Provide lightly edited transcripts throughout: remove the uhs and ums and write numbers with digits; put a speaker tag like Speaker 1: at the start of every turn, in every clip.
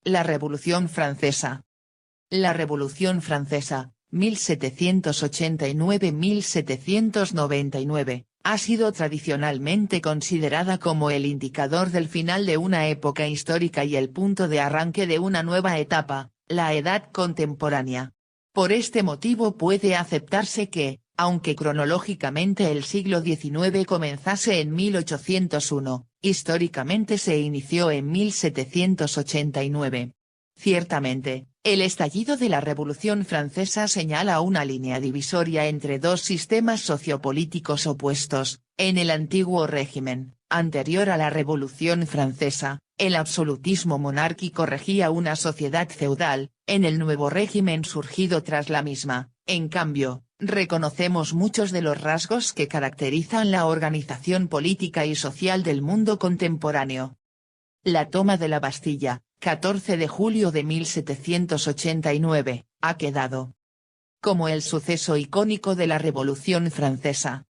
Speaker 1: La Revolución Francesa. La Revolución Francesa, 1789-1799, ha sido tradicionalmente considerada como el indicador del final de una época histórica y el punto de arranque de una nueva etapa, la Edad Contemporánea. Por este motivo puede aceptarse que, aunque cronológicamente el siglo XIX comenzase en 1801, históricamente se inició en 1789. Ciertamente, el estallido de la Revolución Francesa señala una línea divisoria entre dos sistemas sociopolíticos opuestos. En el antiguo régimen, anterior a la Revolución Francesa, el absolutismo monárquico regía una sociedad feudal. En el nuevo régimen surgido tras la misma, en cambio, reconocemos muchos de los rasgos que caracterizan la organización política y social del mundo contemporáneo. La toma de la Bastilla, 14 de julio de 1789, ha quedado como el suceso icónico de la Revolución Francesa.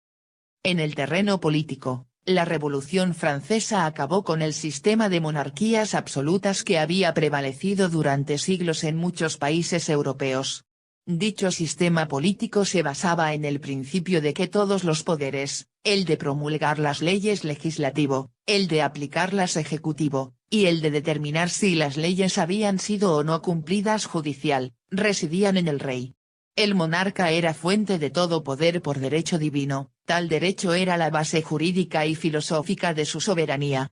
Speaker 1: En el terreno político, la Revolución Francesa acabó con el sistema de monarquías absolutas que había prevalecido durante siglos en muchos países europeos. Dicho sistema político se basaba en el principio de que todos los poderes, el de promulgar las leyes legislativo, el de aplicarlas ejecutivo, y el de determinar si las leyes habían sido o no cumplidas judicial, residían en el rey. El monarca era fuente de todo poder por derecho divino, tal derecho era la base jurídica y filosófica de su soberanía.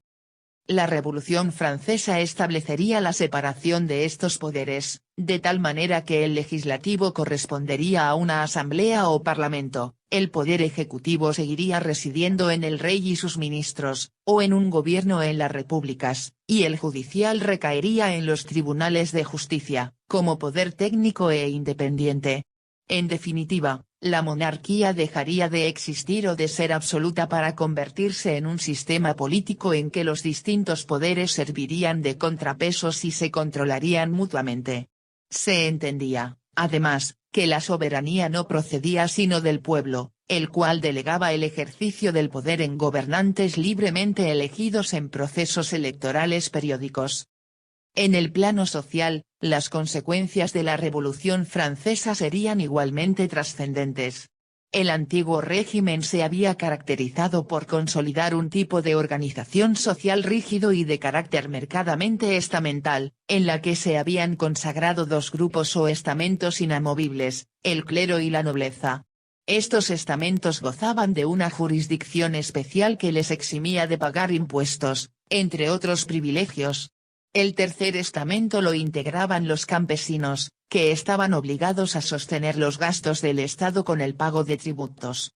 Speaker 1: La Revolución Francesa establecería la separación de estos poderes, de tal manera que el legislativo correspondería a una asamblea o parlamento, el poder ejecutivo seguiría residiendo en el rey y sus ministros, o en un gobierno en las repúblicas, y el judicial recaería en los tribunales de justicia, como poder técnico e independiente. En definitiva, la monarquía dejaría de existir o de ser absoluta para convertirse en un sistema político en que los distintos poderes servirían de contrapesos y se controlarían mutuamente. Se entendía, además, que la soberanía no procedía sino del pueblo, el cual delegaba el ejercicio del poder en gobernantes libremente elegidos en procesos electorales periódicos. En el plano social, las consecuencias de la Revolución Francesa serían igualmente trascendentes. El antiguo régimen se había caracterizado por consolidar un tipo de organización social rígido y de carácter marcadamente estamental, en la que se habían consagrado dos grupos o estamentos inamovibles, el clero y la nobleza. Estos estamentos gozaban de una jurisdicción especial que les eximía de pagar impuestos, entre otros privilegios. El tercer estamento lo integraban los campesinos, que estaban obligados a sostener los gastos del Estado con el pago de tributos.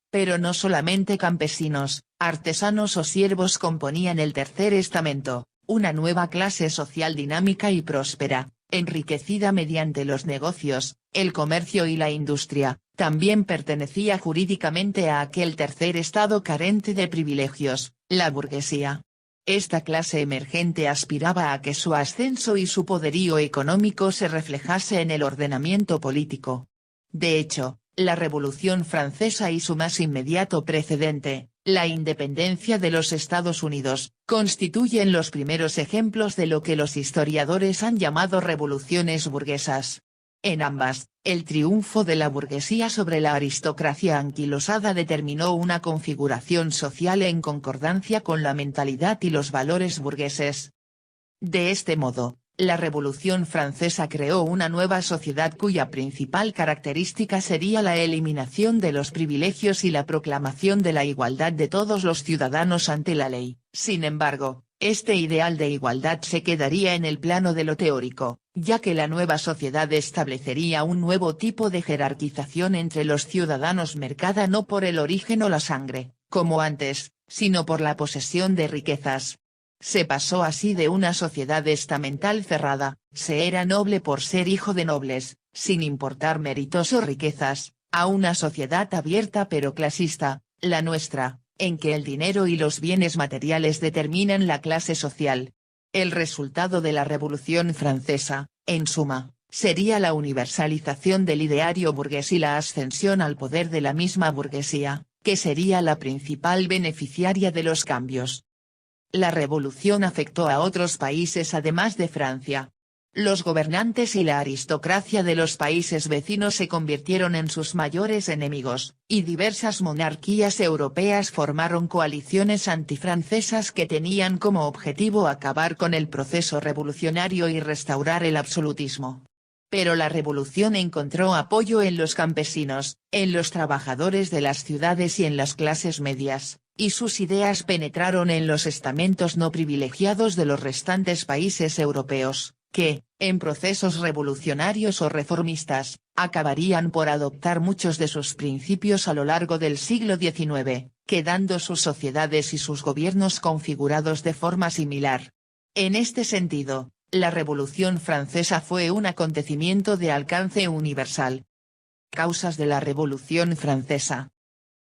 Speaker 1: Pero no solamente campesinos, artesanos o siervos componían el tercer estamento, una nueva clase social dinámica y próspera, enriquecida mediante los negocios, el comercio y la industria, también pertenecía jurídicamente a aquel tercer estado carente de privilegios, la burguesía. Esta clase emergente aspiraba a que su ascenso y su poderío económico se reflejase en el ordenamiento político. De hecho, la Revolución Francesa y su más inmediato precedente, la independencia de los Estados Unidos, constituyen los primeros ejemplos de lo que los historiadores han llamado revoluciones burguesas. En ambas, el triunfo de la burguesía sobre la aristocracia anquilosada determinó una configuración social en concordancia con la mentalidad y los valores burgueses. De este modo, la Revolución Francesa creó una nueva sociedad cuya principal característica sería la eliminación de los privilegios y la proclamación de la igualdad de todos los ciudadanos ante la ley. Sin embargo, este ideal de igualdad se quedaría en el plano de lo teórico, ya que la nueva sociedad establecería un nuevo tipo de jerarquización entre los ciudadanos marcada no por el origen o la sangre, como antes, sino por la posesión de riquezas. Se pasó así de una sociedad estamental cerrada, se era noble por ser hijo de nobles, sin importar méritos o riquezas, a una sociedad abierta pero clasista, la nuestra, en que el dinero y los bienes materiales determinan la clase social. El resultado de la Revolución Francesa, en suma, sería la universalización del ideario burgués y la ascensión al poder de la misma burguesía, que sería la principal beneficiaria de los cambios. La revolución afectó a otros países además de Francia. Los gobernantes y la aristocracia de los países vecinos se convirtieron en sus mayores enemigos, y diversas monarquías europeas formaron coaliciones antifrancesas que tenían como objetivo acabar con el proceso revolucionario y restaurar el absolutismo. Pero la revolución encontró apoyo en los campesinos, en los trabajadores de las ciudades y en las clases medias, y sus ideas penetraron en los estamentos no privilegiados de los restantes países europeos, que, en procesos revolucionarios o reformistas, acabarían por adoptar muchos de sus principios a lo largo del siglo XIX, quedando sus sociedades y sus gobiernos configurados de forma similar. En este sentido, la Revolución Francesa fue un acontecimiento de alcance universal. Causas de la Revolución Francesa.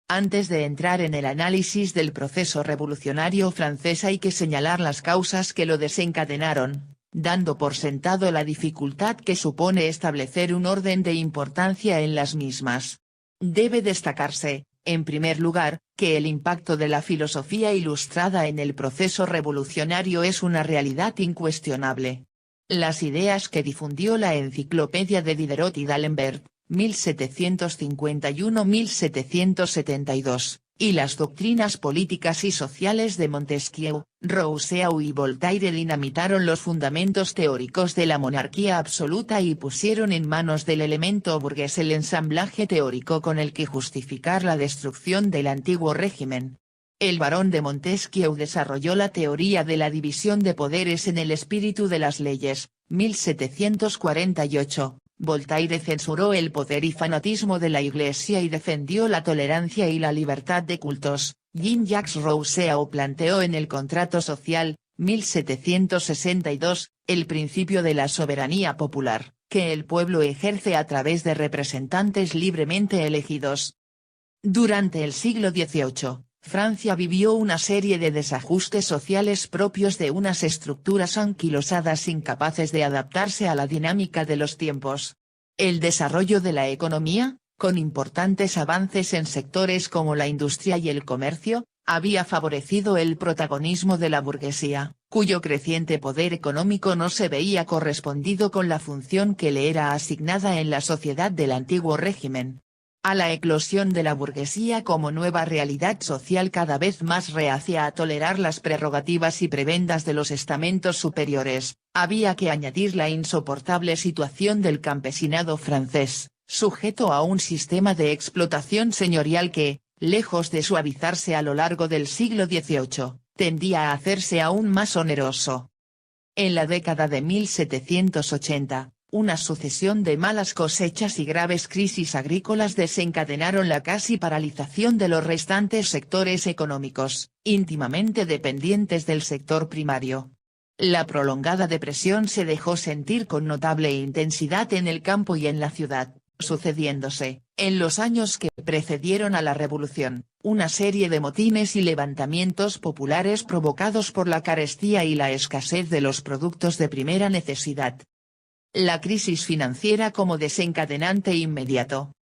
Speaker 1: Antes de entrar en el análisis del proceso revolucionario francés hay que señalar las causas que lo desencadenaron, dando por sentado la dificultad que supone establecer un orden de importancia en las mismas. Debe destacarse, en primer lugar, que el impacto de la filosofía ilustrada en el proceso revolucionario es una realidad incuestionable. Las ideas que difundió la Enciclopedia de Diderot y d'Alembert, 1751-1772, y las doctrinas políticas y sociales de Montesquieu, Rousseau y Voltaire dinamitaron los fundamentos teóricos de la monarquía absoluta y pusieron en manos del elemento burgués el ensamblaje teórico con el que justificar la destrucción del antiguo régimen. El barón de Montesquieu desarrolló la teoría de la división de poderes en el espíritu de las leyes, 1748. Voltaire censuró el poder y fanatismo de la Iglesia y defendió la tolerancia y la libertad de cultos. Jean-Jacques Rousseau planteó en el Contrato Social, 1762, el principio de la soberanía popular, que el pueblo ejerce a través de representantes libremente elegidos. Durante el siglo XVIII, Francia vivió una serie de desajustes sociales propios de unas estructuras anquilosadas incapaces de adaptarse a la dinámica de los tiempos. El desarrollo de la economía, con importantes avances en sectores como la industria y el comercio, había favorecido el protagonismo de la burguesía, cuyo creciente poder económico no se veía correspondido con la función que le era asignada en la sociedad del antiguo régimen. A la eclosión de la burguesía como nueva realidad social cada vez más reacia a tolerar las prerrogativas y prebendas de los estamentos superiores, había que añadir la insoportable situación del campesinado francés, sujeto a un sistema de explotación señorial que, lejos de suavizarse a lo largo del siglo XVIII, tendía a hacerse aún más oneroso. En la década de 1780, una sucesión de malas cosechas y graves crisis agrícolas desencadenaron la casi paralización de los restantes sectores económicos, íntimamente dependientes del sector primario. La prolongada depresión se dejó sentir con notable intensidad en el campo y en la ciudad, sucediéndose, en los años que precedieron a la revolución, una serie de motines y levantamientos populares provocados por la carestía y la escasez de los productos de primera necesidad. La crisis financiera como desencadenante inmediato.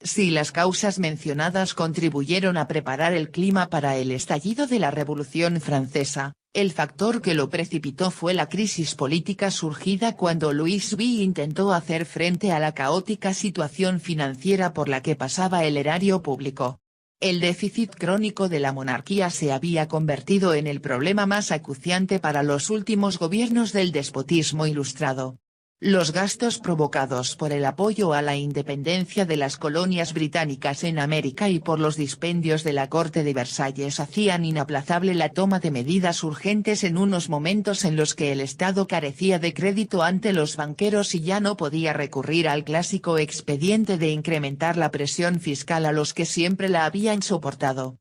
Speaker 1: Si las causas mencionadas contribuyeron a preparar el clima para el estallido de la Revolución Francesa, el factor que lo precipitó fue la crisis política surgida cuando Louis V intentó hacer frente a la caótica situación financiera por la que pasaba el erario público. El déficit crónico de la monarquía se había convertido en el problema más acuciante para los últimos gobiernos del despotismo ilustrado. Los gastos provocados por el apoyo a la independencia de las colonias británicas en América y por los dispendios de la corte de Versalles hacían inaplazable la toma de medidas urgentes en unos momentos en los que el Estado carecía de crédito ante los banqueros y ya no podía recurrir al clásico expediente de incrementar la presión fiscal a los que siempre la habían soportado.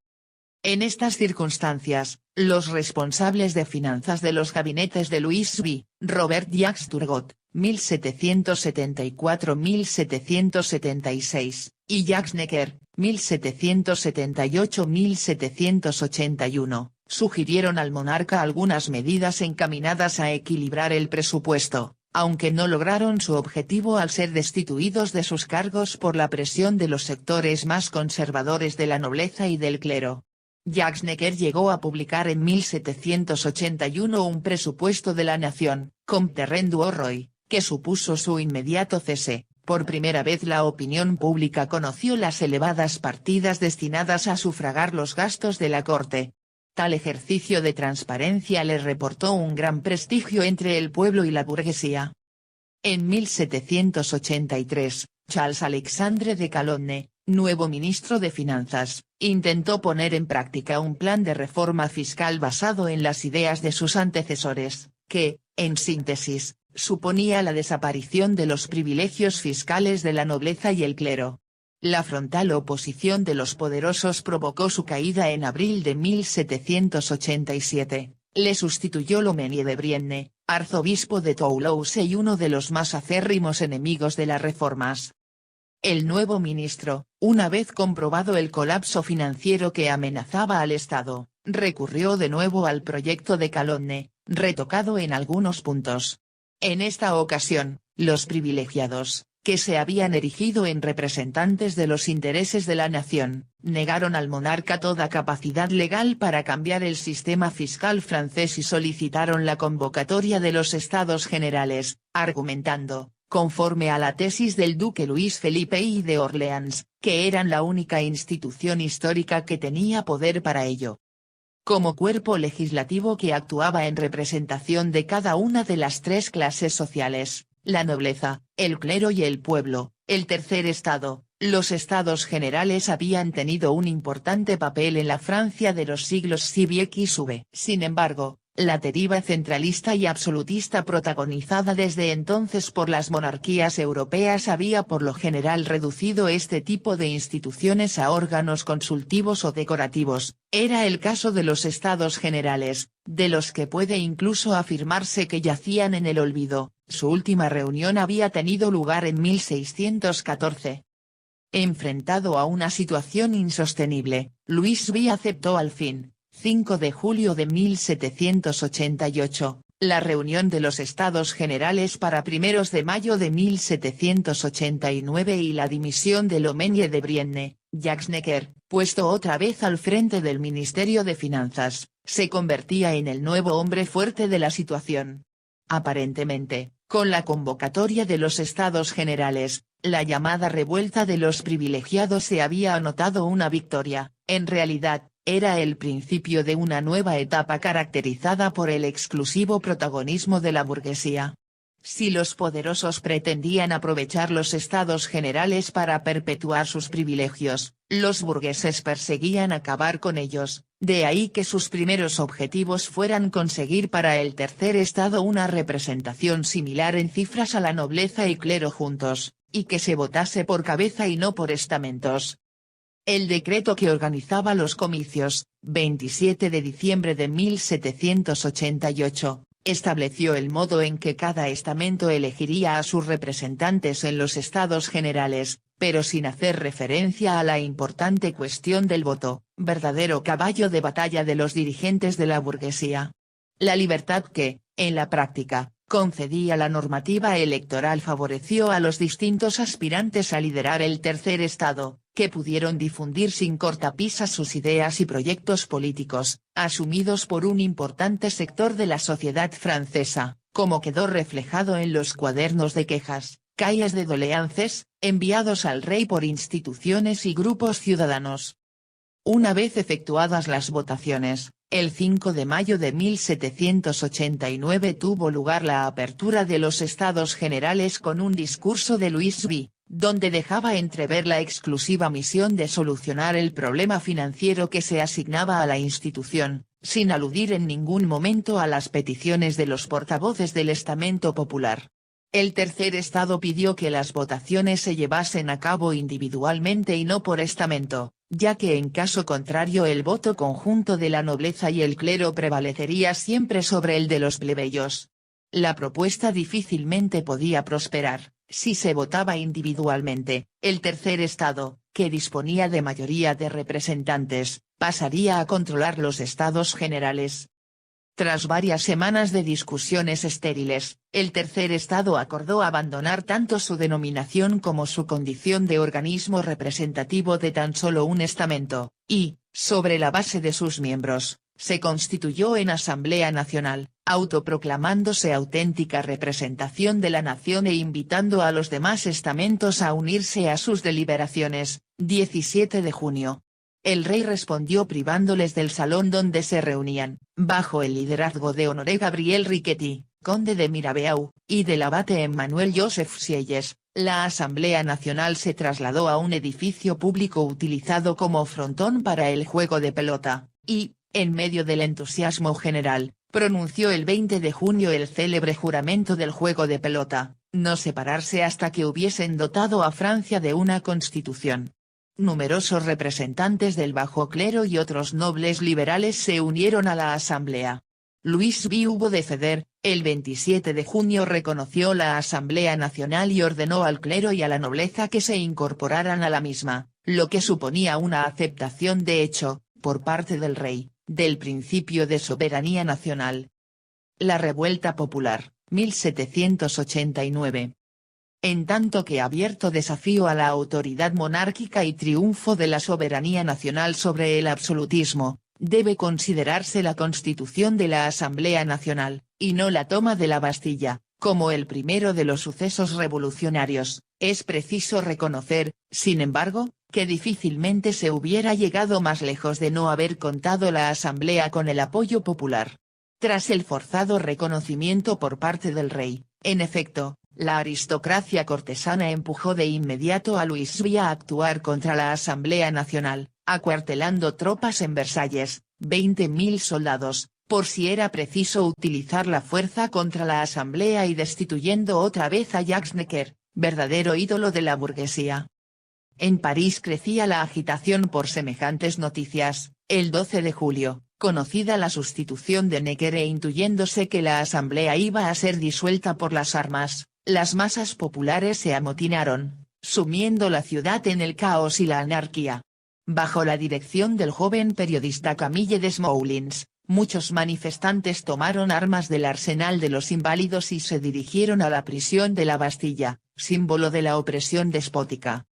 Speaker 1: En estas circunstancias, los responsables de finanzas de los gabinetes de Louis V, Robert-Jacques Turgot, 1774-1776, y Jacques Necker, 1778-1781, sugirieron al monarca algunas medidas encaminadas a equilibrar el presupuesto, aunque no lograron su objetivo al ser destituidos de sus cargos por la presión de los sectores más conservadores de la nobleza y del clero. Jacques Necker llegó a publicar en 1781 un presupuesto de la nación, Compte rendu au roi, que supuso su inmediato cese. Por primera vez la opinión pública conoció las elevadas partidas destinadas a sufragar los gastos de la corte. Tal ejercicio de transparencia le reportó un gran prestigio entre el pueblo y la burguesía. En 1783, Charles Alexandre de Calonne, nuevo ministro de Finanzas, intentó poner en práctica un plan de reforma fiscal basado en las ideas de sus antecesores, que, en síntesis, suponía la desaparición de los privilegios fiscales de la nobleza y el clero. La frontal oposición de los poderosos provocó su caída en abril de 1787, le sustituyó Loménie de Brienne, arzobispo de Toulouse y uno de los más acérrimos enemigos de las reformas. El nuevo ministro, una vez comprobado el colapso financiero que amenazaba al Estado, recurrió de nuevo al proyecto de Calonne, retocado en algunos puntos. En esta ocasión, los privilegiados, que se habían erigido en representantes de los intereses de la nación, negaron al monarca toda capacidad legal para cambiar el sistema fiscal francés y solicitaron la convocatoria de los Estados Generales, argumentando, conforme a la tesis del duque Luis Felipe I de Orleans, que eran la única institución histórica que tenía poder para ello. Como cuerpo legislativo que actuaba en representación de cada una de las tres clases sociales, la nobleza, el clero y el pueblo, el tercer estado, los Estados Generales habían tenido un importante papel en la Francia de los siglos XV. Sin embargo, la deriva centralista y absolutista protagonizada desde entonces por las monarquías europeas había por lo general reducido este tipo de instituciones a órganos consultivos o decorativos. Era el caso de los Estados Generales, de los que puede incluso afirmarse que yacían en el olvido. Su última reunión había tenido lugar en 1614. Enfrentado a una situación insostenible, Louis XVI aceptó al fin, 5 de julio de 1788, la reunión de los Estados Generales para primeros de mayo de 1789 y la dimisión de Loménie de Brienne. Jacques Necker, puesto otra vez al frente del Ministerio de Finanzas, se convertía en el nuevo hombre fuerte de la situación. Aparentemente, con la convocatoria de los Estados Generales, la llamada revuelta de los privilegiados se había anotado una victoria. En realidad, era el principio de una nueva etapa caracterizada por el exclusivo protagonismo de la burguesía. Si los poderosos pretendían aprovechar los Estados Generales para perpetuar sus privilegios, los burgueses perseguían acabar con ellos, de ahí que sus primeros objetivos fueran conseguir para el tercer estado una representación similar en cifras a la nobleza y clero juntos, y que se votase por cabeza y no por estamentos. El decreto que organizaba los comicios, 27 de diciembre de 1788, estableció el modo en que cada estamento elegiría a sus representantes en los Estados Generales, pero sin hacer referencia a la importante cuestión del voto, verdadero caballo de batalla de los dirigentes de la burguesía. La libertad que, en la práctica, concedía la normativa electoral favoreció a los distintos aspirantes a liderar el tercer estado, que pudieron difundir sin cortapisas sus ideas y proyectos políticos, asumidos por un importante sector de la sociedad francesa, como quedó reflejado en los cuadernos de quejas, cahiers de doléances, enviados al rey por instituciones y grupos ciudadanos. Una vez efectuadas las votaciones, el 5 de mayo de 1789 tuvo lugar la apertura de los Estados Generales con un discurso de Louis XVI, donde dejaba entrever la exclusiva misión de solucionar el problema financiero que se asignaba a la institución, sin aludir en ningún momento a las peticiones de los portavoces del estamento popular. El tercer estado pidió que las votaciones se llevasen a cabo individualmente y no por estamento, ya que en caso contrario el voto conjunto de la nobleza y el clero prevalecería siempre sobre el de los plebeyos. La propuesta difícilmente podía prosperar, si se votaba individualmente. El tercer estado, que disponía de mayoría de representantes, pasaría a controlar los Estados Generales. Tras varias semanas de discusiones estériles, el tercer estado acordó abandonar tanto su denominación como su condición de organismo representativo de tan solo un estamento, y, sobre la base de sus miembros, se constituyó en Asamblea Nacional, autoproclamándose auténtica representación de la nación e invitando a los demás estamentos a unirse a sus deliberaciones. 17 de junio. El rey respondió privándoles del salón donde se reunían, bajo el liderazgo de Honoré Gabriel Riquetti, conde de Mirabeau, y del abate Emmanuel Joseph Sieyes. La Asamblea Nacional se trasladó a un edificio público utilizado como frontón para el juego de pelota, y, en medio del entusiasmo general, pronunció el 20 de junio el célebre juramento del juego de pelota, no separarse hasta que hubiesen dotado a Francia de una constitución. Numerosos representantes del bajo clero y otros nobles liberales se unieron a la asamblea. Luis V hubo de ceder. El 27 de junio reconoció la Asamblea Nacional y ordenó al clero y a la nobleza que se incorporaran a la misma, lo que suponía una aceptación de hecho, por parte del rey, del principio de soberanía nacional. La revuelta popular, 1789. En tanto que abierto desafío a la autoridad monárquica y triunfo de la soberanía nacional sobre el absolutismo, debe considerarse la constitución de la Asamblea Nacional, y no la toma de la Bastilla, como el primero de los sucesos revolucionarios. Es preciso reconocer, sin embargo, que difícilmente se hubiera llegado más lejos de no haber contado la Asamblea con el apoyo popular. Tras el forzado reconocimiento por parte del rey, en efecto, la aristocracia cortesana empujó de inmediato a Luis V a actuar contra la Asamblea Nacional, acuartelando tropas en Versalles, 20.000 soldados, por si era preciso utilizar la fuerza contra la Asamblea y destituyendo otra vez a Jacques Necker, verdadero ídolo de la burguesía. En París crecía la agitación por semejantes noticias. El 12 de julio, conocida la sustitución de Necker e intuyéndose que la Asamblea iba a ser disuelta por las armas, las masas populares se amotinaron, sumiendo la ciudad en el caos y la anarquía. Bajo la dirección del joven periodista Camille Desmoulins, muchos manifestantes tomaron armas del arsenal de los inválidos y se dirigieron a la prisión de la Bastilla, símbolo de la opresión despótica.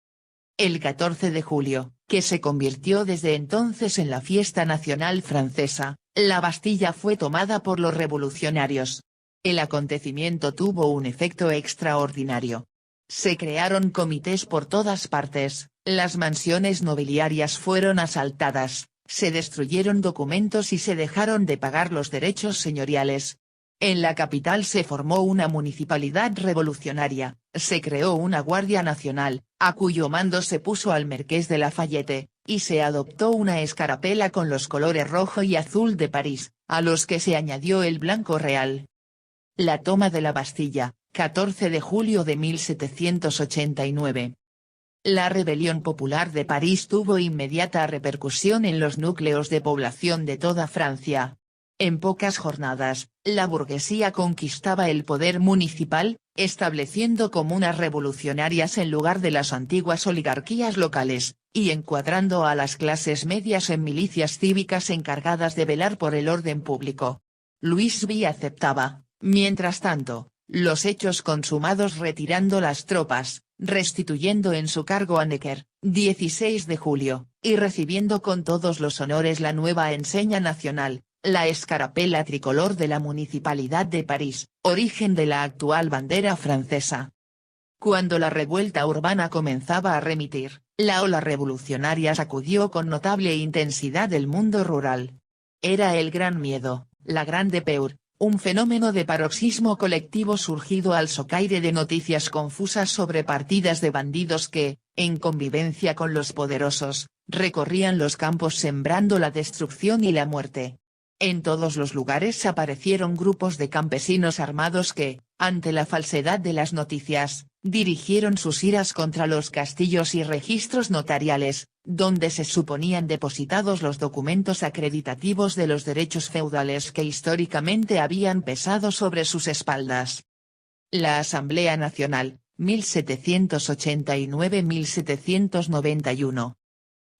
Speaker 1: El 14 de julio, que se convirtió desde entonces en la fiesta nacional francesa, la Bastilla fue tomada por los revolucionarios. El acontecimiento tuvo un efecto extraordinario. Se crearon comités por todas partes, las mansiones nobiliarias fueron asaltadas, se destruyeron documentos y se dejaron de pagar los derechos señoriales. En la capital se formó una municipalidad revolucionaria, se creó una Guardia Nacional, a cuyo mando se puso al Marqués de Lafayette, y se adoptó una escarapela con los colores rojo y azul de París, a los que se añadió el blanco real. La toma de la Bastilla, 14 de julio de 1789. La rebelión popular de París tuvo inmediata repercusión en los núcleos de población de toda Francia. En pocas jornadas, la burguesía conquistaba el poder municipal, estableciendo comunas revolucionarias en lugar de las antiguas oligarquías locales, y encuadrando a las clases medias en milicias cívicas encargadas de velar por el orden público. Luis V aceptaba, mientras tanto, los hechos consumados retirando las tropas, restituyendo en su cargo a Necker, 16 de julio, y recibiendo con todos los honores la nueva enseña nacional, la escarapela tricolor de la Municipalidad de París, origen de la actual bandera francesa. Cuando la revuelta urbana comenzaba a remitir, la ola revolucionaria sacudió con notable intensidad el mundo rural. Era el gran miedo, la grande peur, un fenómeno de paroxismo colectivo surgido al socaire de noticias confusas sobre partidas de bandidos que, en convivencia con los poderosos, recorrían los campos sembrando la destrucción y la muerte. En todos los lugares aparecieron grupos de campesinos armados que, ante la falsedad de las noticias, dirigieron sus iras contra los castillos y registros notariales, donde se suponían depositados los documentos acreditativos de los derechos feudales que históricamente habían pesado sobre sus espaldas. La Asamblea Nacional, 1789-1791.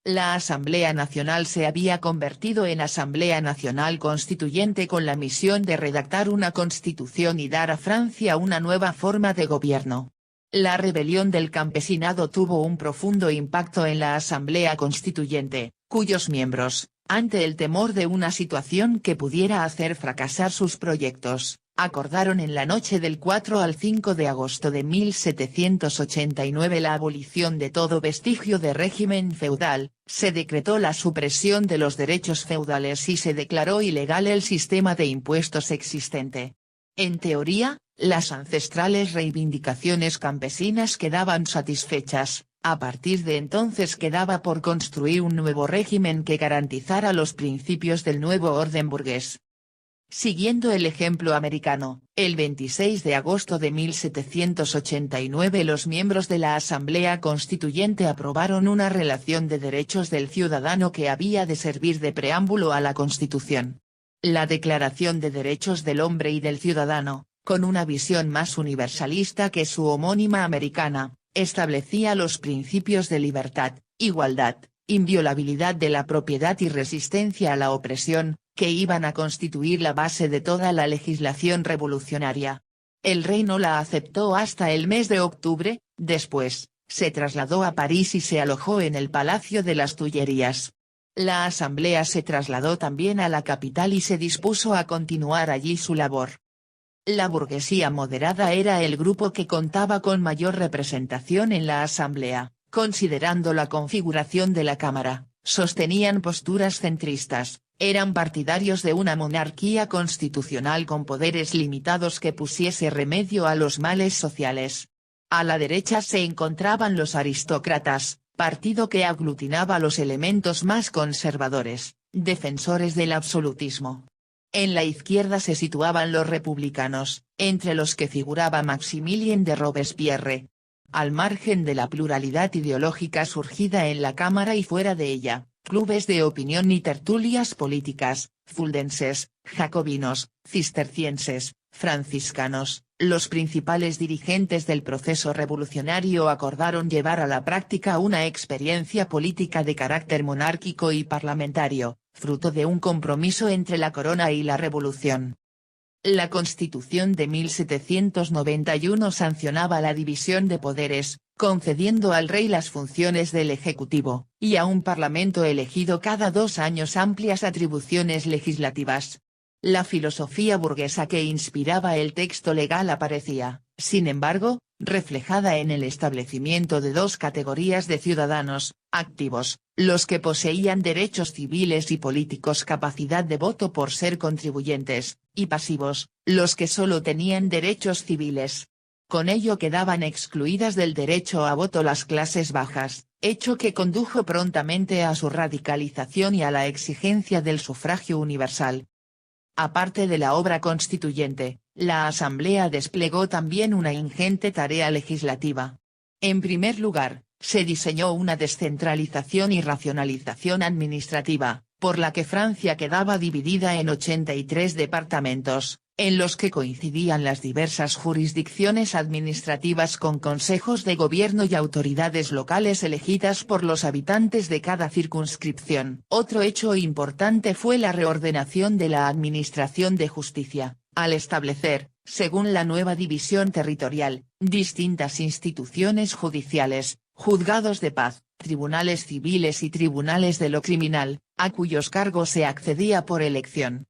Speaker 1: La Asamblea Nacional se había convertido en Asamblea Nacional Constituyente con la misión de redactar una constitución y dar a Francia una nueva forma de gobierno. La rebelión del campesinado tuvo un profundo impacto en la Asamblea Constituyente, cuyos miembros, ante el temor de una situación que pudiera hacer fracasar sus proyectos, acordaron en la noche del 4 al 5 de agosto de 1789 la abolición de todo vestigio de régimen feudal, se decretó la supresión de los derechos feudales y se declaró ilegal el sistema de impuestos existente. En teoría, las ancestrales reivindicaciones campesinas quedaban satisfechas. A partir de entonces quedaba por construir un nuevo régimen que garantizara los principios del nuevo orden burgués. Siguiendo el ejemplo americano, el 26 de agosto de 1789 los miembros de la Asamblea Constituyente aprobaron una relación de derechos del ciudadano que había de servir de preámbulo a la Constitución. La Declaración de Derechos del Hombre y del Ciudadano, con una visión más universalista que su homónima americana, establecía los principios de libertad, igualdad, inviolabilidad de la propiedad y resistencia a la opresión, que iban a constituir la base de toda la legislación revolucionaria. El rey no la aceptó hasta el mes de octubre, después, se trasladó a París y se alojó en el Palacio de las Tullerías. La asamblea se trasladó también a la capital y se dispuso a continuar allí su labor. La burguesía moderada era el grupo que contaba con mayor representación en la asamblea, considerando la configuración de la Cámara, sostenían posturas centristas, eran partidarios de una monarquía constitucional con poderes limitados que pusiese remedio a los males sociales. A la derecha se encontraban los aristócratas, partido que aglutinaba los elementos más conservadores, defensores del absolutismo. En la izquierda se situaban los republicanos, entre los que figuraba Maximilien de Robespierre. Al margen de la pluralidad ideológica surgida en la Cámara y fuera de ella, clubes de opinión y tertulias políticas, fuldenses, jacobinos, cistercienses, franciscanos, los principales dirigentes del proceso revolucionario acordaron llevar a la práctica una experiencia política de carácter monárquico y parlamentario, fruto de un compromiso entre la corona y la revolución. La Constitución de 1791 sancionaba la división de poderes, concediendo al rey las funciones del Ejecutivo, y a un parlamento elegido cada 2 años amplias atribuciones legislativas. La filosofía burguesa que inspiraba el texto legal aparecía, sin embargo, reflejada en el establecimiento de 2 categorías de ciudadanos, activos, los que poseían derechos civiles y políticos, capacidad de voto por ser contribuyentes, y pasivos, los que solo tenían derechos civiles. Con ello quedaban excluidas del derecho a voto las clases bajas, hecho que condujo prontamente a su radicalización y a la exigencia del sufragio universal. Aparte de la obra constituyente, la Asamblea desplegó también una ingente tarea legislativa. En primer lugar, se diseñó una descentralización y racionalización administrativa, por la que Francia quedaba dividida en 83 departamentos, en los que coincidían las diversas jurisdicciones administrativas con consejos de gobierno y autoridades locales elegidas por los habitantes de cada circunscripción. Otro hecho importante fue la reordenación de la administración de justicia, al establecer, según la nueva división territorial, distintas instituciones judiciales, juzgados de paz, tribunales civiles y tribunales de lo criminal, a cuyos cargos se accedía por elección.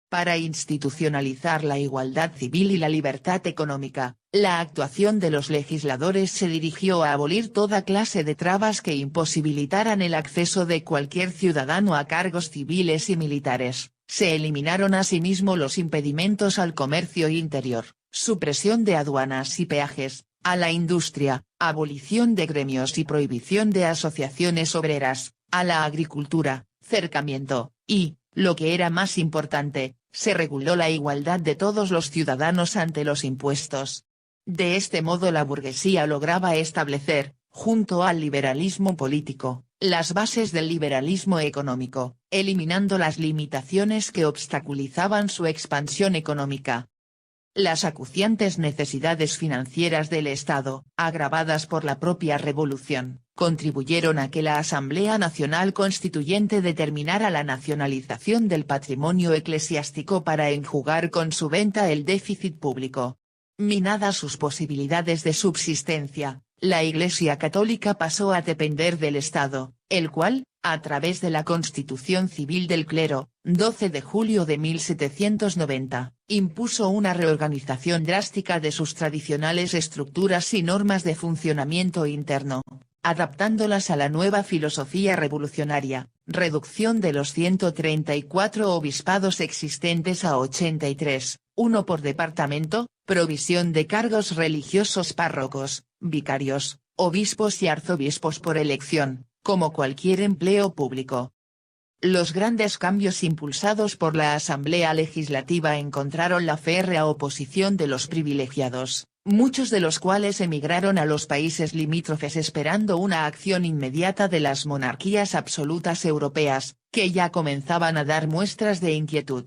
Speaker 1: Para institucionalizar la igualdad civil y la libertad económica, la actuación de los legisladores se dirigió a abolir toda clase de trabas que imposibilitaran el acceso de cualquier ciudadano a cargos civiles y militares. Se eliminaron asimismo los impedimentos al comercio interior, supresión de aduanas y peajes, a la industria, abolición de gremios y prohibición de asociaciones obreras, a la agricultura, cercamiento, y, lo que era más importante, se reguló la igualdad de todos los ciudadanos ante los impuestos. De este modo la burguesía lograba establecer, junto al liberalismo político, las bases del liberalismo económico, eliminando las limitaciones que obstaculizaban su expansión económica. Las acuciantes necesidades financieras del Estado, agravadas por la propia revolución, contribuyeron a que la Asamblea Nacional Constituyente determinara la nacionalización del patrimonio eclesiástico para enjugar con su venta el déficit público. Minadas sus posibilidades de subsistencia, la Iglesia Católica pasó a depender del Estado, el cual, a través de la Constitución Civil del Clero, 12 de julio de 1790, impuso una reorganización drástica de sus tradicionales estructuras y normas de funcionamiento interno, adaptándolas a la nueva filosofía revolucionaria, reducción de los 134 obispados existentes a 83, uno por departamento, provisión de cargos religiosos párrocos, vicarios, obispos y arzobispos por elección, como cualquier empleo público. Los grandes cambios impulsados por la Asamblea Legislativa encontraron la férrea oposición de los privilegiados, muchos de los cuales emigraron a los países limítrofes esperando una acción inmediata de las monarquías absolutas europeas, que ya comenzaban a dar muestras de inquietud.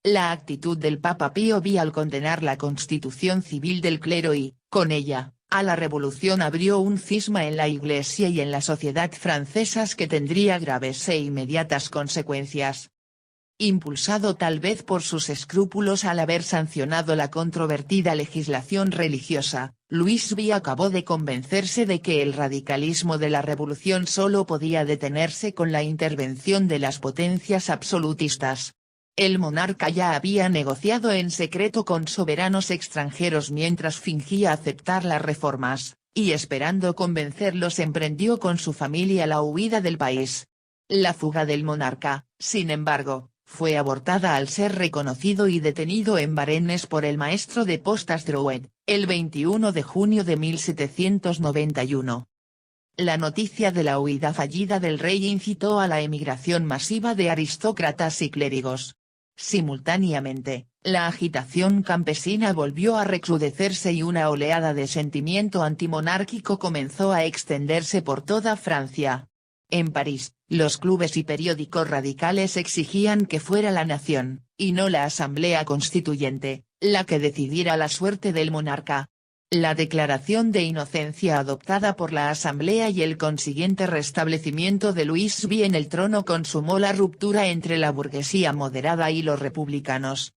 Speaker 1: La actitud del Papa Pío X al condenar la Constitución Civil del Clero y, con ella, a la revolución abrió un cisma en la Iglesia y en la sociedad francesas que tendría graves e inmediatas consecuencias. Impulsado tal vez por sus escrúpulos al haber sancionado la controvertida legislación religiosa, Luis XVI acabó de convencerse de que el radicalismo de la revolución solo podía detenerse con la intervención de las potencias absolutistas. El monarca ya había negociado en secreto con soberanos extranjeros mientras fingía aceptar las reformas, y esperando convencerlos emprendió con su familia la huida del país. La fuga del monarca, sin embargo, fue abortada al ser reconocido y detenido en Varennes por el maestro de postas Drouet, el 21 de junio de 1791. La noticia de la huida fallida del rey incitó a la emigración masiva de aristócratas y clérigos. Simultáneamente, la agitación campesina volvió a recrudecerse y una oleada de sentimiento antimonárquico comenzó a extenderse por toda Francia. En París, los clubes y periódicos radicales exigían que fuera la nación, y no la Asamblea Constituyente, la que decidiera la suerte del monarca. La declaración de inocencia adoptada por la Asamblea y el consiguiente restablecimiento de Luis XVI en el trono consumó la ruptura entre la burguesía moderada y los republicanos.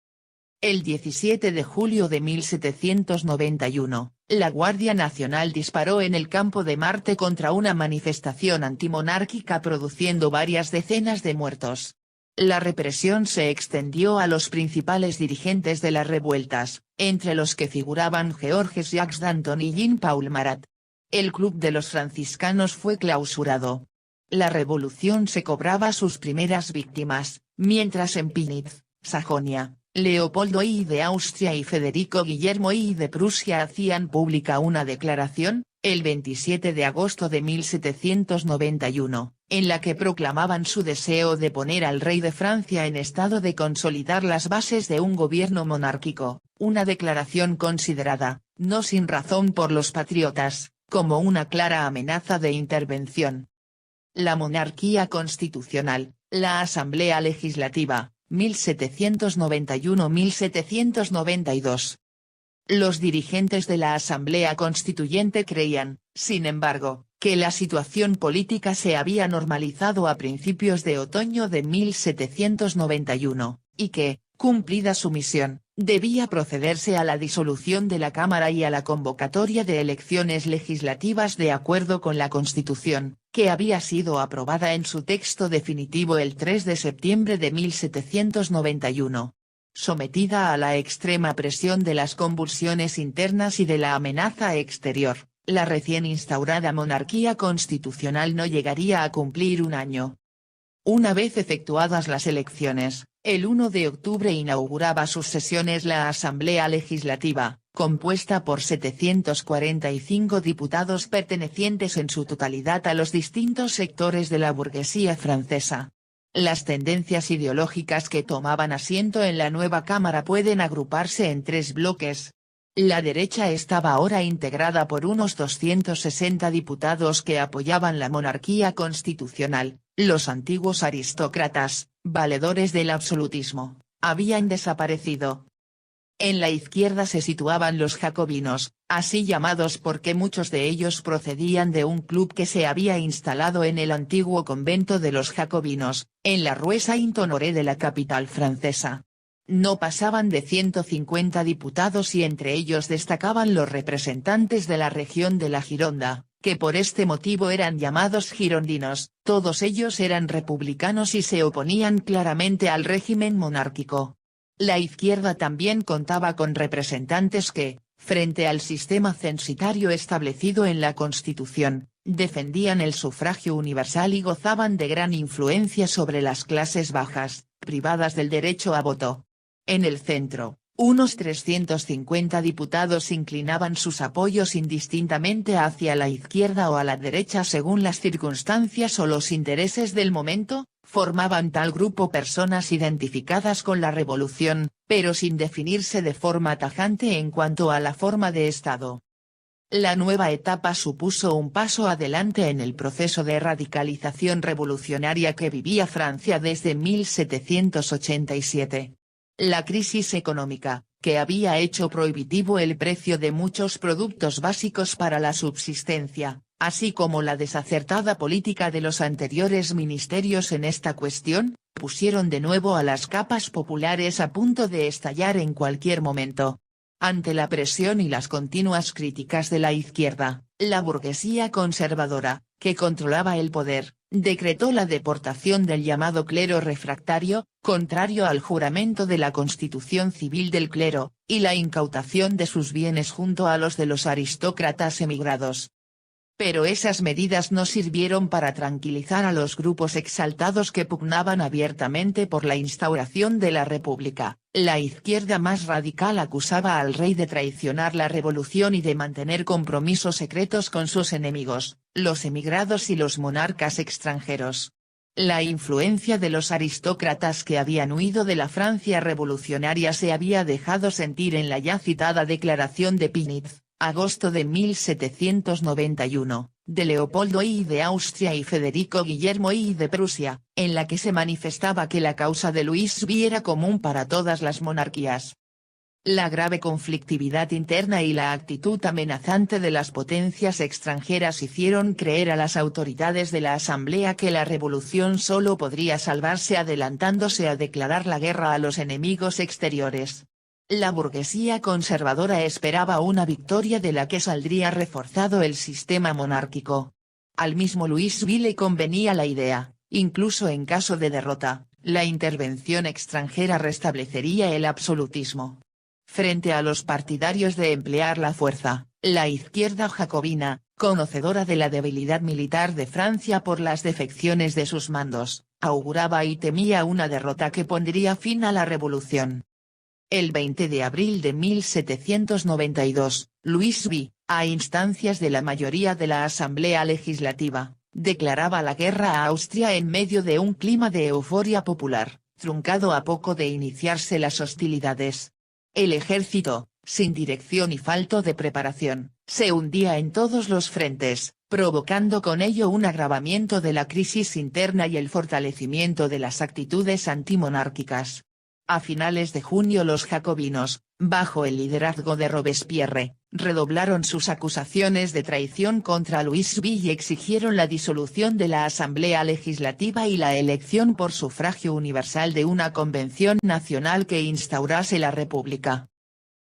Speaker 1: El 17 de julio de 1791, la Guardia Nacional disparó en el Campo de Marte contra una manifestación antimonárquica produciendo varias decenas de muertos. La represión se extendió a los principales dirigentes de las revueltas, entre los que figuraban Georges Jacques Danton y Jean-Paul Marat. El Club de los Franciscanos fue clausurado. La revolución se cobraba sus primeras víctimas, mientras en Pinitz, Sajonia, Leopoldo I de Austria y Federico Guillermo I de Prusia hacían pública una declaración, el 27 de agosto de 1791, en la que proclamaban su deseo de poner al rey de Francia en estado de consolidar las bases de un gobierno monárquico, una declaración considerada, no sin razón por los patriotas, como una clara amenaza de intervención. La monarquía constitucional, la Asamblea Legislativa, 1791-1792. Los dirigentes de la Asamblea Constituyente creían, sin embargo, que la situación política se había normalizado a principios de otoño de 1791, y que, cumplida su misión, debía procederse a la disolución de la Cámara y a la convocatoria de elecciones legislativas de acuerdo con la Constitución, que había sido aprobada en su texto definitivo el 3 de septiembre de 1791. Sometida a la extrema presión de las convulsiones internas y de la amenaza exterior, la recién instaurada monarquía constitucional no llegaría a cumplir un año. Una vez efectuadas las elecciones, el 1 de octubre inauguraba sus sesiones la Asamblea Legislativa, compuesta por 745 diputados pertenecientes en su totalidad a los distintos sectores de la burguesía francesa. Las tendencias ideológicas que tomaban asiento en la nueva Cámara pueden agruparse en tres bloques. La derecha estaba ahora integrada por unos 260 diputados que apoyaban la monarquía constitucional, los antiguos aristócratas, valedores del absolutismo, habían desaparecido. En la izquierda se situaban los jacobinos, así llamados porque muchos de ellos procedían de un club que se había instalado en el antiguo convento de los jacobinos, en la rue Saint-Honoré de la capital francesa. No pasaban de 150 diputados y entre ellos destacaban los representantes de la región de la Gironda, que por este motivo eran llamados girondinos. Todos ellos eran republicanos y se oponían claramente al régimen monárquico. La izquierda también contaba con representantes que, frente al sistema censitario establecido en la Constitución, defendían el sufragio universal y gozaban de gran influencia sobre las clases bajas, privadas del derecho a voto. En el centro, unos 350 diputados inclinaban sus apoyos indistintamente hacia la izquierda o a la derecha según las circunstancias o los intereses del momento. Formaban tal grupo personas identificadas con la revolución, pero sin definirse de forma tajante en cuanto a la forma de Estado. La nueva etapa supuso un paso adelante en el proceso de radicalización revolucionaria que vivía Francia desde 1787. La crisis económica, que había hecho prohibitivo el precio de muchos productos básicos para la subsistencia, así como la desacertada política de los anteriores ministerios en esta cuestión, pusieron de nuevo a las capas populares a punto de estallar en cualquier momento. Ante la presión y las continuas críticas de la izquierda, la burguesía conservadora, que controlaba el poder, decretó la deportación del llamado clero refractario, contrario al juramento de la Constitución Civil del clero, y la incautación de sus bienes junto a los de los aristócratas emigrados. Pero esas medidas no sirvieron para tranquilizar a los grupos exaltados que pugnaban abiertamente por la instauración de la República. La izquierda más radical acusaba al rey de traicionar la revolución y de mantener compromisos secretos con sus enemigos, los emigrados y los monarcas extranjeros. La influencia de los aristócratas que habían huido de la Francia revolucionaria se había dejado sentir en la ya citada Declaración de Pinitz, agosto de 1791, de Leopoldo I de Austria y Federico Guillermo I de Prusia, en la que se manifestaba que la causa de Louis XVI era común para todas las monarquías. La grave conflictividad interna y la actitud amenazante de las potencias extranjeras hicieron creer a las autoridades de la Asamblea que la revolución solo podría salvarse adelantándose a declarar la guerra a los enemigos exteriores. La burguesía conservadora esperaba una victoria de la que saldría reforzado el sistema monárquico. Al mismo Louis XVI le convenía la idea, incluso en caso de derrota, la intervención extranjera restablecería el absolutismo. Frente a los partidarios de emplear la fuerza, la izquierda jacobina, conocedora de la debilidad militar de Francia por las defecciones de sus mandos, auguraba y temía una derrota que pondría fin a la revolución. El 20 de abril de 1792, Louis XVI, a instancias de la mayoría de la Asamblea Legislativa, declaraba la guerra a Austria en medio de un clima de euforia popular, truncado a poco de iniciarse las hostilidades. El ejército, sin dirección y falto de preparación, se hundía en todos los frentes, provocando con ello un agravamiento de la crisis interna y el fortalecimiento de las actitudes antimonárquicas. A finales de junio los jacobinos, bajo el liderazgo de Robespierre, redoblaron sus acusaciones de traición contra Louis XVI y exigieron la disolución de la Asamblea Legislativa y la elección por sufragio universal de una convención nacional que instaurase la República.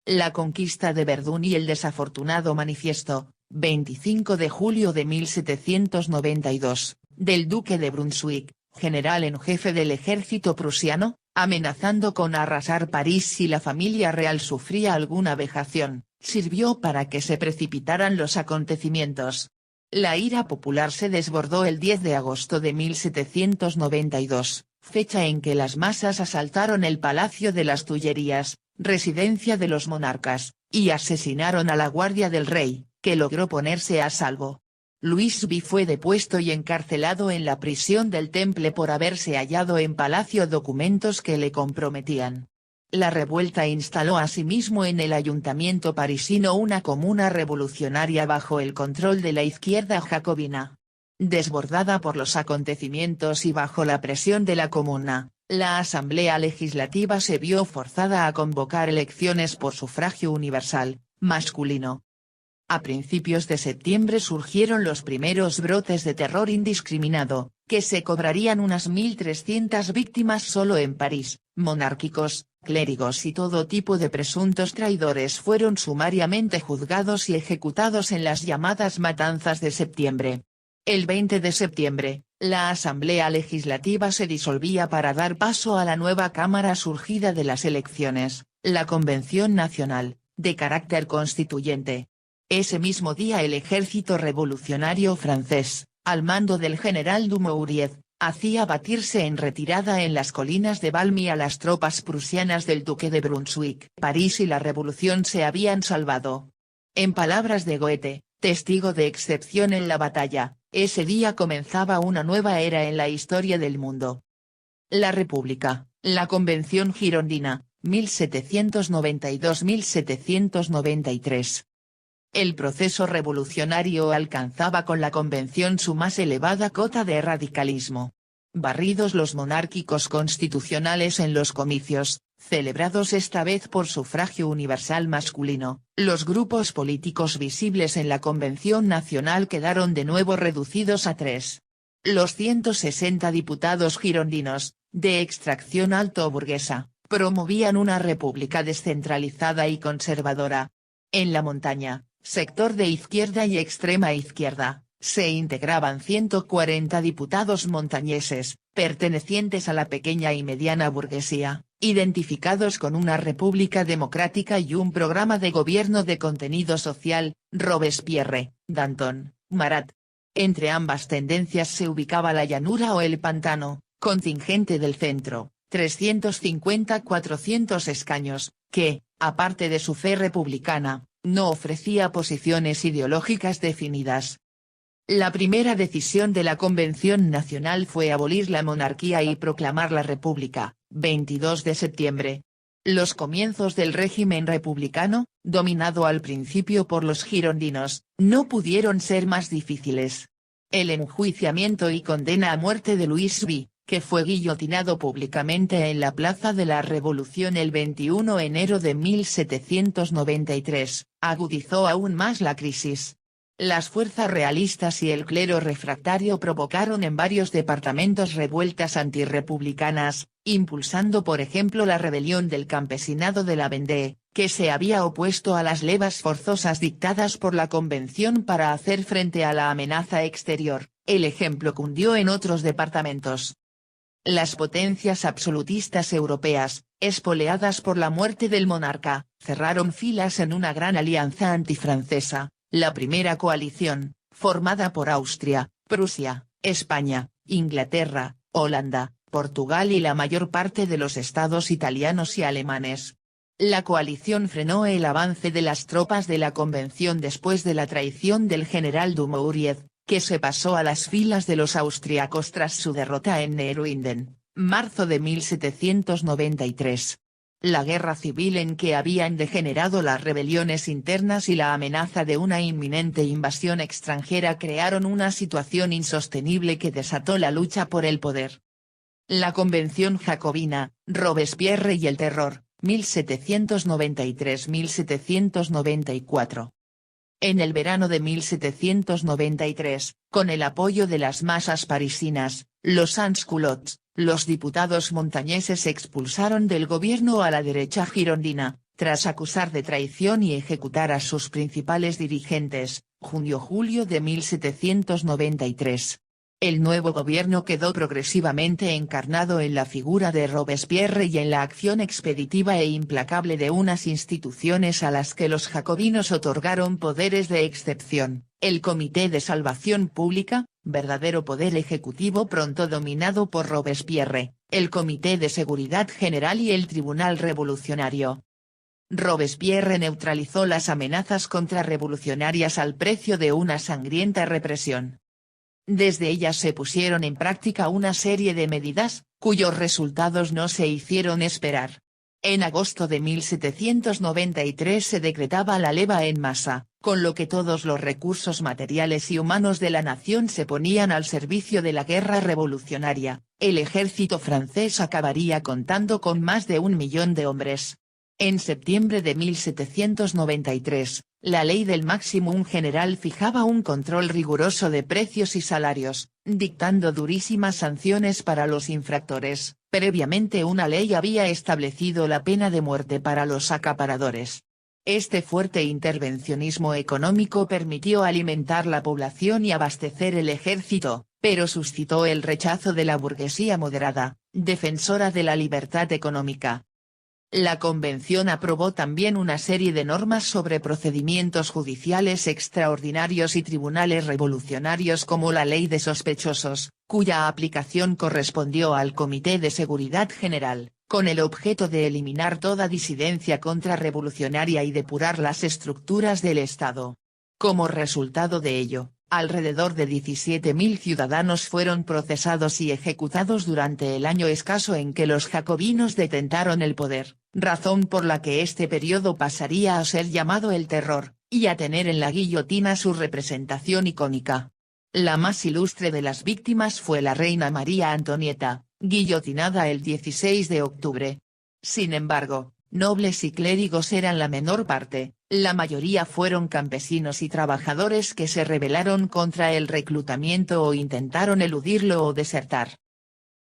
Speaker 1: La conquista de Verdún y el desafortunado manifiesto, 25 de julio de 1792, del duque de Brunswick, general en jefe del ejército prusiano, amenazando con arrasar París si la familia real sufría alguna vejación, sirvió para que se precipitaran los acontecimientos. La ira popular se desbordó el 10 de agosto de 1792, fecha en que las masas asaltaron el Palacio de las Tullerías, residencia de los monarcas, y asesinaron a la guardia del rey, que logró ponerse a salvo. Louis XVI fue depuesto y encarcelado en la prisión del Temple por haberse hallado en palacio documentos que le comprometían. La revuelta instaló asimismo en el ayuntamiento parisino una comuna revolucionaria bajo el control de la izquierda jacobina. Desbordada por los acontecimientos y bajo la presión de la comuna, la Asamblea Legislativa se vio forzada a convocar elecciones por sufragio universal, masculino. A principios de septiembre surgieron los primeros brotes de terror indiscriminado, que se cobrarían unas 1.300 víctimas solo en París. Monárquicos, clérigos y todo tipo de presuntos traidores fueron sumariamente juzgados y ejecutados en las llamadas matanzas de septiembre. El 20 de septiembre, la Asamblea Legislativa se disolvía para dar paso a la nueva Cámara surgida de las elecciones, la Convención Nacional, de carácter constituyente. Ese mismo día el ejército revolucionario francés, al mando del general Dumouriez, hacía batirse en retirada en las colinas de Valmy a las tropas prusianas del duque de Brunswick. París y la revolución se habían salvado. En palabras de Goethe, testigo de excepción en la batalla, ese día comenzaba una nueva era en la historia del mundo. La República, la Convención Girondina, 1792-1793. El proceso revolucionario alcanzaba con la convención su más elevada cota de radicalismo. Barridos los monárquicos constitucionales en los comicios, celebrados esta vez por sufragio universal masculino, los grupos políticos visibles en la Convención Nacional quedaron de nuevo reducidos a 3. Los 160 diputados girondinos, de extracción alto-burguesa, promovían una república descentralizada y conservadora. En la montaña, sector de izquierda y extrema izquierda, se integraban 140 diputados montañeses, pertenecientes a la pequeña y mediana burguesía, identificados con una república democrática y un programa de gobierno de contenido social. Robespierre, Danton, Marat. Entre ambas tendencias se ubicaba la llanura o el pantano, contingente del centro, 350-400 escaños, que, aparte de su fe republicana, no ofrecía posiciones ideológicas definidas. La primera decisión de la Convención Nacional fue abolir la monarquía y proclamar la República, 22 de septiembre. Los comienzos del régimen republicano, dominado al principio por los girondinos, no pudieron ser más difíciles. El enjuiciamiento y condena a muerte de Louis V, que fue guillotinado públicamente en la Plaza de la Revolución el 21 de enero de 1793, agudizó aún más la crisis. Las fuerzas realistas y el clero refractario provocaron en varios departamentos revueltas antirrepublicanas, impulsando por ejemplo la rebelión del campesinado de la Vendée, que se había opuesto a las levas forzosas dictadas por la Convención para hacer frente a la amenaza exterior. El ejemplo cundió en otros departamentos. Las potencias absolutistas europeas, espoleadas por la muerte del monarca, cerraron filas en una gran alianza antifrancesa, la primera coalición, formada por Austria, Prusia, España, Inglaterra, Holanda, Portugal y la mayor parte de los estados italianos y alemanes. La coalición frenó el avance de las tropas de la Convención después de la traición del general Dumouriez, que se pasó a las filas de los austriacos tras su derrota en Neruinden, marzo de 1793. La guerra civil en que habían degenerado las rebeliones internas y la amenaza de una inminente invasión extranjera crearon una situación insostenible que desató la lucha por el poder. La Convención Jacobina, Robespierre y el terror, 1793-1794. En el verano de 1793, con el apoyo de las masas parisinas, los sans-culottes, los diputados montañeses expulsaron del gobierno a la derecha girondina, tras acusar de traición y ejecutar a sus principales dirigentes, junio-julio de 1793. El nuevo gobierno quedó progresivamente encarnado en la figura de Robespierre y en la acción expeditiva e implacable de unas instituciones a las que los jacobinos otorgaron poderes de excepción, el Comité de Salvación Pública, verdadero poder ejecutivo pronto dominado por Robespierre, el Comité de Seguridad General y el Tribunal Revolucionario. Robespierre neutralizó las amenazas contrarrevolucionarias al precio de una sangrienta represión. Desde ellas se pusieron en práctica una serie de medidas, cuyos resultados no se hicieron esperar. En agosto de 1793 se decretaba la leva en masa, con lo que todos los recursos materiales y humanos de la nación se ponían al servicio de la guerra revolucionaria. El ejército francés acabaría contando con más de 1 millón de hombres. En septiembre de 1793, la ley del máximum general fijaba un control riguroso de precios y salarios, dictando durísimas sanciones para los infractores. Previamente una ley había establecido la pena de muerte para los acaparadores. Este fuerte intervencionismo económico permitió alimentar la población y abastecer el ejército, pero suscitó el rechazo de la burguesía moderada, defensora de la libertad económica. La Convención aprobó también una serie de normas sobre procedimientos judiciales extraordinarios y tribunales revolucionarios como la Ley de Sospechosos, cuya aplicación correspondió al Comité de Seguridad General, con el objeto de eliminar toda disidencia contrarrevolucionaria y depurar las estructuras del Estado. Como resultado de ello, alrededor de 17.000 ciudadanos fueron procesados y ejecutados durante el año escaso en que los jacobinos detentaron el poder, razón por la que este periodo pasaría a ser llamado el Terror, y a tener en la guillotina su representación icónica. La más ilustre de las víctimas fue la reina María Antonieta, guillotinada el 16 de octubre. Sin embargo, nobles y clérigos eran la menor parte, la mayoría fueron campesinos y trabajadores que se rebelaron contra el reclutamiento o intentaron eludirlo o desertar.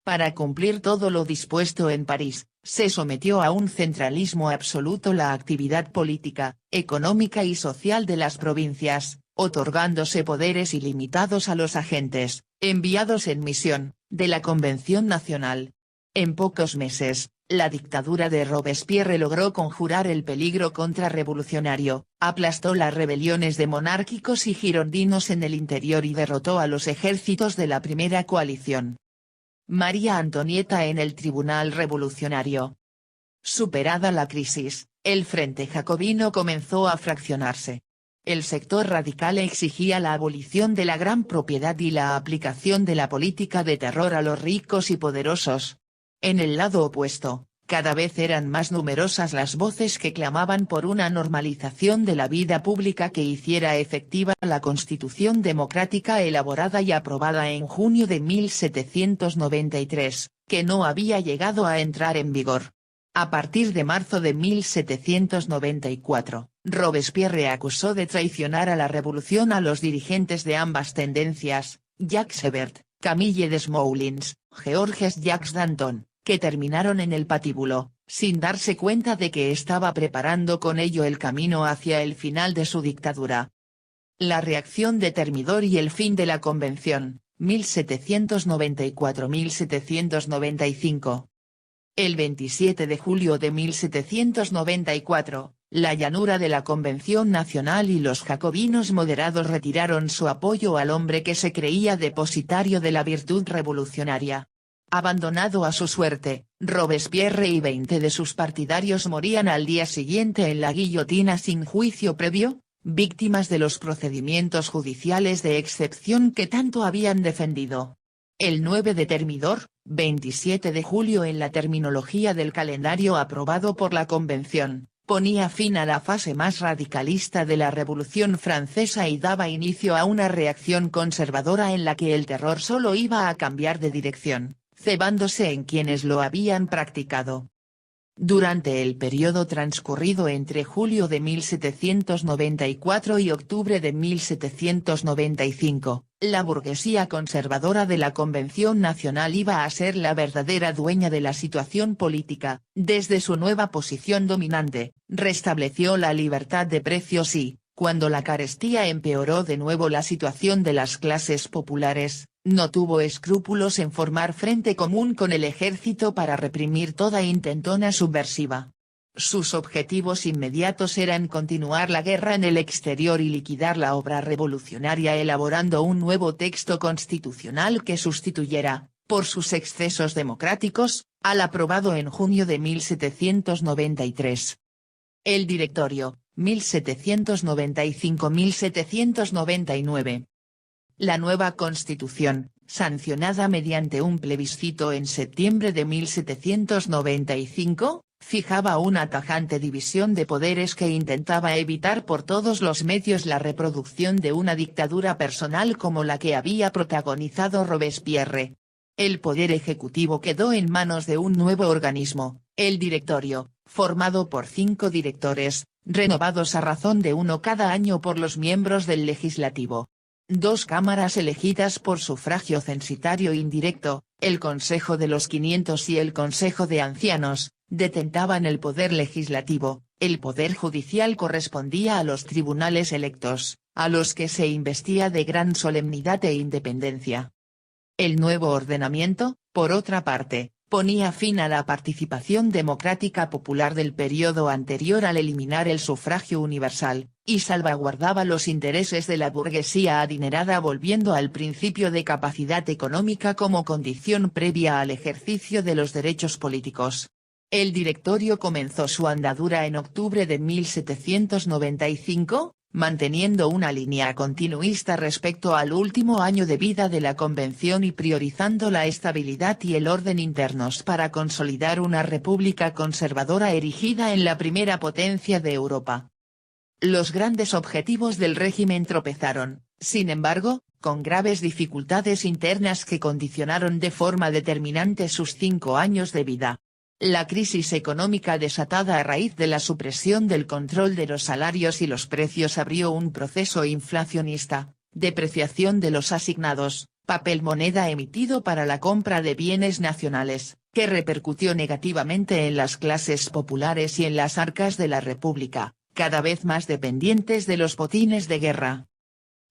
Speaker 1: Para cumplir todo lo dispuesto en París, se sometió a un centralismo absoluto la actividad política, económica y social de las provincias, otorgándose poderes ilimitados a los agentes, enviados en misión, de la Convención Nacional. En pocos meses, la dictadura de Robespierre logró conjurar el peligro contrarrevolucionario, aplastó las rebeliones de monárquicos y girondinos en el interior y derrotó a los ejércitos de la primera coalición. María Antonieta en el Tribunal Revolucionario. Superada la crisis, el Frente Jacobino comenzó a fraccionarse. El sector radical exigía la abolición de la gran propiedad y la aplicación de la política de terror a los ricos y poderosos. En el lado opuesto, cada vez eran más numerosas las voces que clamaban por una normalización de la vida pública que hiciera efectiva la Constitución democrática elaborada y aprobada en junio de 1793, que no había llegado a entrar en vigor. A partir de marzo de 1794, Robespierre acusó de traicionar a la revolución a los dirigentes de ambas tendencias, Jacques Hebert, Camille Desmoulins, Georges Jacques Danton, que terminaron en el patíbulo, sin darse cuenta de que estaba preparando con ello el camino hacia el final de su dictadura. La reacción de Thermidor y el fin de la Convención, 1794-1795. El 27 de julio de 1794, la llanura de la Convención Nacional y los jacobinos moderados retiraron su apoyo al hombre que se creía depositario de la virtud revolucionaria. Abandonado a su suerte, Robespierre y 20 de sus partidarios morían al día siguiente en la guillotina sin juicio previo, víctimas de los procedimientos judiciales de excepción que tanto habían defendido. El 9 de Thermidor, 27 de julio en la terminología del calendario aprobado por la Convención, ponía fin a la fase más radicalista de la Revolución Francesa y daba inicio a una reacción conservadora en la que el terror solo iba a cambiar de dirección, cebándose en quienes lo habían practicado. Durante el periodo transcurrido entre julio de 1794 y octubre de 1795, la burguesía conservadora de la Convención Nacional iba a ser la verdadera dueña de la situación política. Desde su nueva posición dominante, restableció la libertad de precios y, cuando la carestía empeoró de nuevo la situación de las clases populares, no tuvo escrúpulos en formar frente común con el ejército para reprimir toda intentona subversiva. Sus objetivos inmediatos eran continuar la guerra en el exterior y liquidar la obra revolucionaria elaborando un nuevo texto constitucional que sustituyera, por sus excesos democráticos, al aprobado en junio de 1793. El Directorio, 1795-1799. La nueva Constitución, sancionada mediante un plebiscito en septiembre de 1795, Fijaba una tajante división de poderes que intentaba evitar por todos los medios la reproducción de una dictadura personal como la que había protagonizado Robespierre. El poder ejecutivo quedó en manos de un nuevo organismo, el Directorio, formado por 5 directores, renovados a razón de uno cada año por los miembros del Legislativo. 2 cámaras elegidas por sufragio censitario indirecto, el Consejo de los 500 y el Consejo de Ancianos, detentaban el poder legislativo. El poder judicial correspondía a los tribunales electos, a los que se investía de gran solemnidad e independencia. El nuevo ordenamiento, por otra parte, ponía fin a la participación democrática popular del periodo anterior al eliminar el sufragio universal, y salvaguardaba los intereses de la burguesía adinerada volviendo al principio de capacidad económica como condición previa al ejercicio de los derechos políticos. El Directorio comenzó su andadura en octubre de 1795, manteniendo una línea continuista respecto al último año de vida de la Convención y priorizando la estabilidad y el orden internos para consolidar una república conservadora erigida en la primera potencia de Europa. Los grandes objetivos del régimen tropezaron, sin embargo, con graves dificultades internas que condicionaron de forma determinante sus 5 años de vida. La crisis económica desatada a raíz de la supresión del control de los salarios y los precios abrió un proceso inflacionista, depreciación de los asignados, papel moneda emitido para la compra de bienes nacionales, que repercutió negativamente en las clases populares y en las arcas de la República, cada vez más dependientes de los botines de guerra.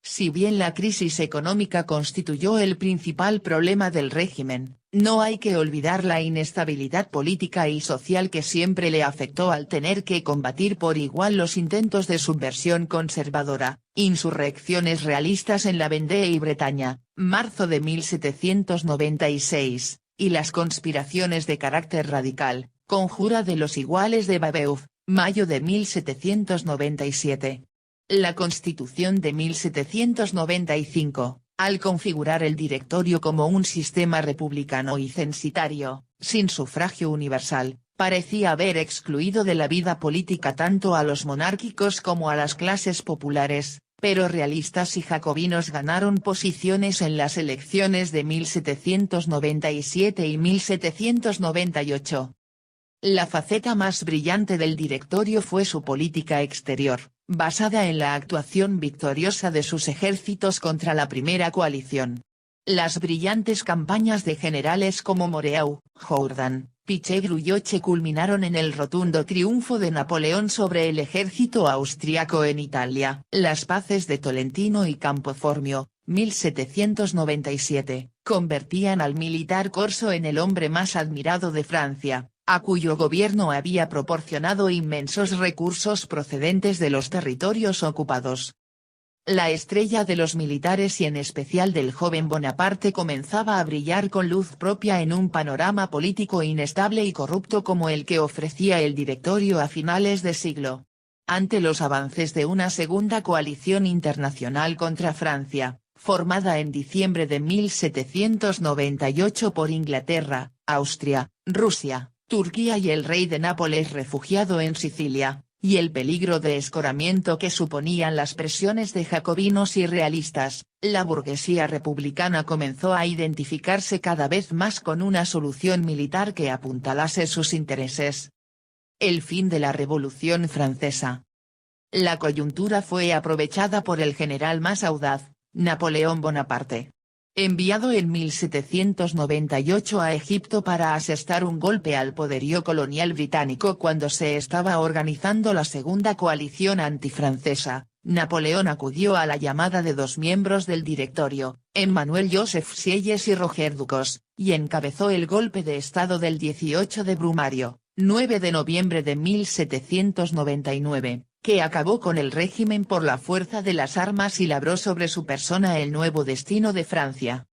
Speaker 1: Si bien la crisis económica constituyó el principal problema del régimen, no hay que olvidar la inestabilidad política y social que siempre le afectó al tener que combatir por igual los intentos de subversión conservadora, insurrecciones realistas en la Vendée y Bretaña, marzo de 1796, y las conspiraciones de carácter radical, conjura de los iguales de Babeuf, mayo de 1797. La Constitución de 1795, al configurar el Directorio como un sistema republicano y censitario, sin sufragio universal, parecía haber excluido de la vida política tanto a los monárquicos como a las clases populares, pero realistas y jacobinos ganaron posiciones en las elecciones de 1797 y 1798. La faceta más brillante del Directorio fue su política exterior, basada en la actuación victoriosa de sus ejércitos contra la primera coalición. Las brillantes campañas de generales como Moreau, Jourdan, Pichegruyoche culminaron en el rotundo triunfo de Napoleón sobre el ejército austriaco en Italia. Las paces de Tolentino y Campoformio, 1797, convertían al militar corso en el hombre más admirado de Francia, a cuyo gobierno había proporcionado inmensos recursos procedentes de los territorios ocupados. La estrella de los militares y en especial del joven Bonaparte comenzaba a brillar con luz propia en un panorama político inestable y corrupto como el que ofrecía el Directorio a finales de siglo. Ante los avances de una segunda coalición internacional contra Francia, formada en diciembre de 1798 por Inglaterra, Austria, Rusia, Turquía y el rey de Nápoles refugiado en Sicilia, y el peligro de escoramiento que suponían las presiones de jacobinos y realistas, la burguesía republicana comenzó a identificarse cada vez más con una solución militar que apuntalase sus intereses. El fin de la Revolución Francesa. La coyuntura fue aprovechada por el general más audaz, Napoleón Bonaparte. Enviado en 1798 a Egipto para asestar un golpe al poderío colonial británico cuando se estaba organizando la segunda coalición antifrancesa, Napoleón acudió a la llamada de 2 miembros del Directorio, Emmanuel Joseph Sieyes y Roger Ducos, y encabezó el golpe de estado del 18 de Brumario, 9 de noviembre de 1799. Que acabó con el régimen por la fuerza de las armas y labró sobre su persona el nuevo destino de Francia.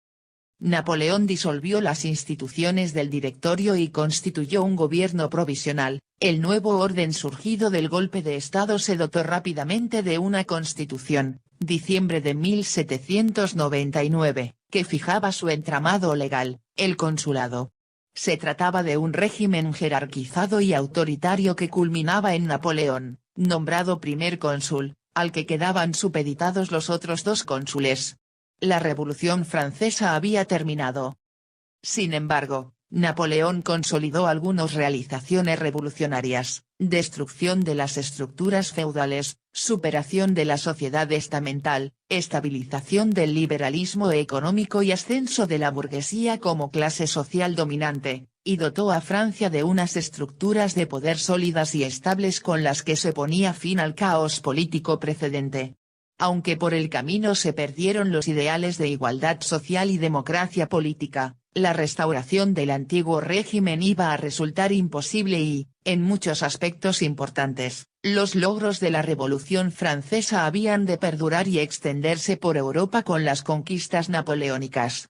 Speaker 1: Napoleón disolvió las instituciones del Directorio y constituyó un gobierno provisional. El nuevo orden surgido del golpe de Estado se dotó rápidamente de una constitución, diciembre de 1799, que fijaba su entramado legal, el consulado. Se trataba de un régimen jerarquizado y autoritario que culminaba en Napoleón, nombrado primer cónsul, al que quedaban supeditados los otros dos cónsules. La Revolución Francesa había terminado. Sin embargo, Napoleón consolidó algunas realizaciones revolucionarias: destrucción de las estructuras feudales, superación de la sociedad estamental, estabilización del liberalismo económico y ascenso de la burguesía como clase social dominante, y dotó a Francia de unas estructuras de poder sólidas y estables con las que se ponía fin al caos político precedente. Aunque por el camino se perdieron los ideales de igualdad social y democracia política, la restauración del antiguo régimen iba a resultar imposible y, en muchos aspectos importantes, los logros de la Revolución Francesa habían de perdurar y extenderse por Europa con las conquistas napoleónicas.